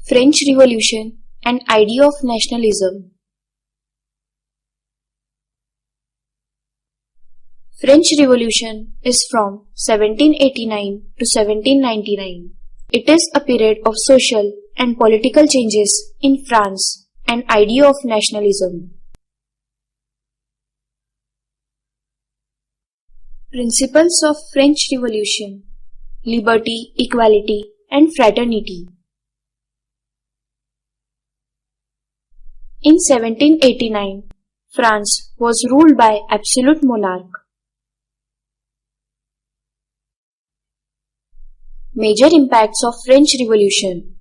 French Revolution and idea of nationalism. French Revolution is from 1789 to 1799. It is a period of social and political changes in France and idea of nationalism. Principles of French Revolution: liberty, equality, and fraternity. In 1789, France was ruled by absolute monarch. Major impacts of French Revolution: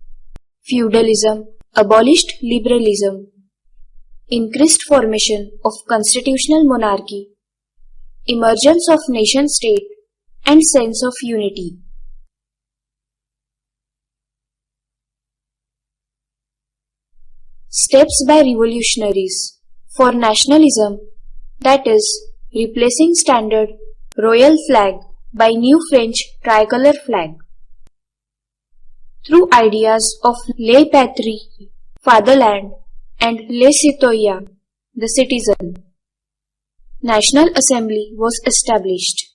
feudalism, abolished liberalism, increased formation of constitutional monarchy, emergence of nation-state, and sense of unity. Steps by revolutionaries for nationalism, that is, replacing standard royal flag by new French tricolor flag. Through ideas of les patries, fatherland, and les citoyens, the citizen, National Assembly was established.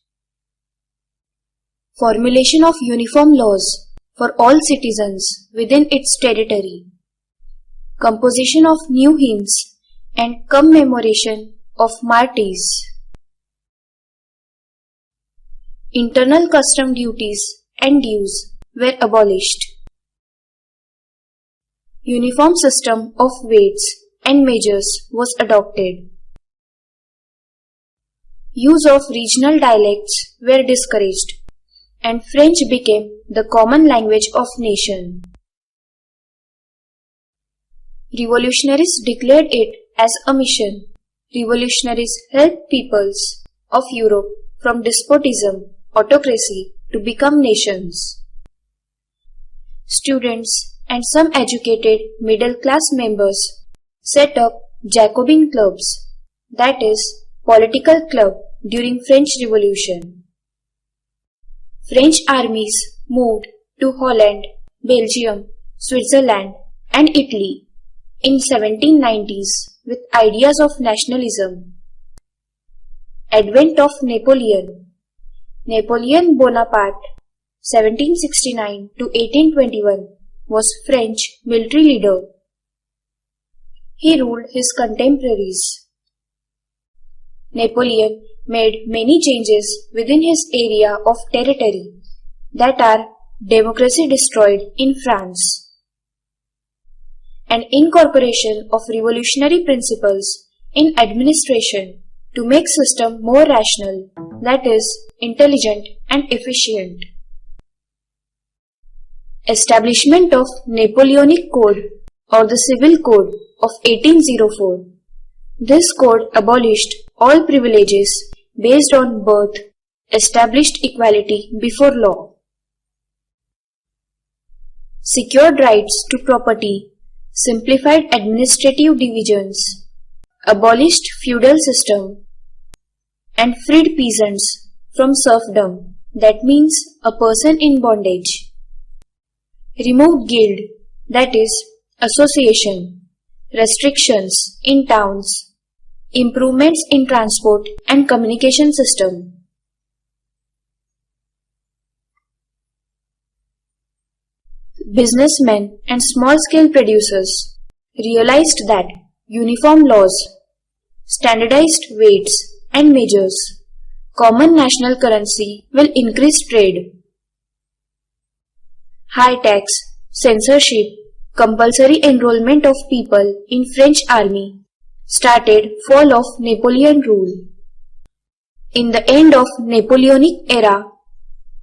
Formulation of uniform laws for all citizens within its territory. Composition of new hymns and commemoration of martyrs. Internal custom duties and dues were abolished. Uniform system of weights and measures was adopted. Use of regional dialects were discouraged, and French became the common language of nation. Revolutionaries declared it as a mission. Revolutionaries helped peoples of Europe from despotism, autocracy to become nations. Students and some educated middle-class members set up Jacobin clubs, that is, political club during French Revolution. French armies moved to Holland, Belgium, Switzerland, and Italy in 1790s with ideas of nationalism. Advent of Napoleon. Napoleon Bonaparte, 1769 to 1821, was French military leader. He ruled his contemporaries. Napoleon made many changes within his area of territory that are democracy destroyed in France, and incorporation of revolutionary principles in administration to make system more rational, that is, intelligent and efficient. Establishment of Napoleonic Code or the Civil Code of 1804. This code abolished all privileges based on birth, established equality before law, secured rights to property, simplified administrative divisions, abolished feudal system, and freed peasants from serfdom, that means a person in bondage. Removed guild, that is, association, restrictions in towns, improvements in transport and communication system. Businessmen and small-scale producers realized that uniform laws, standardized weights and measures, common national currency will increase trade. High tax, censorship, compulsory enrollment of people in French army started fall of Napoleon rule. In the end of Napoleonic era,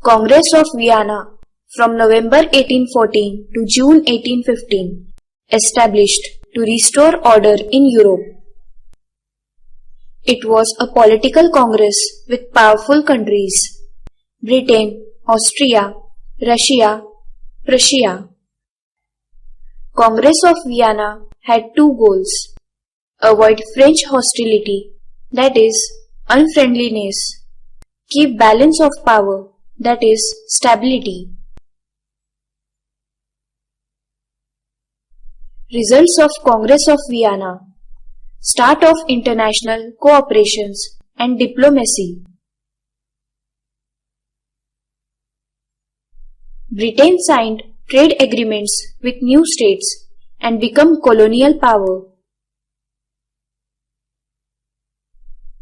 Congress of Vienna from November 1814 to June 1815 established to restore order in Europe. It was a political congress with powerful countries: Britain, Austria, Russia, Prussia. Congress of Vienna had two goals: avoid French hostility, that is, unfriendliness, keep balance of power, that is, stability. Results of Congress of Vienna. Start of international cooperations and diplomacy. Britain signed trade agreements with new states and become colonial power.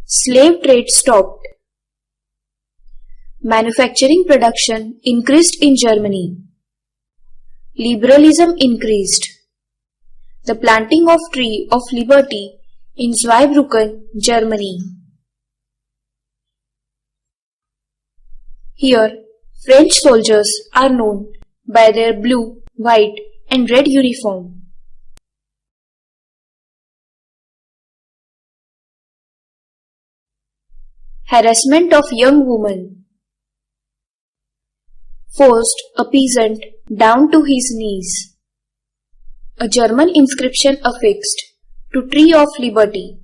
Slave trade stopped. Manufacturing production increased in Germany. Liberalism increased. The planting of Tree of Liberty in Zweibrücken, Germany. Here, French soldiers are known by their blue, white and red uniform. Harassment of young women. Forced a peasant down to his knees. A German inscription affixed to Tree of Liberty.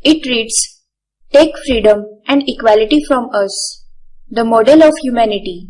It reads, "Take freedom and equality from us, the model of humanity."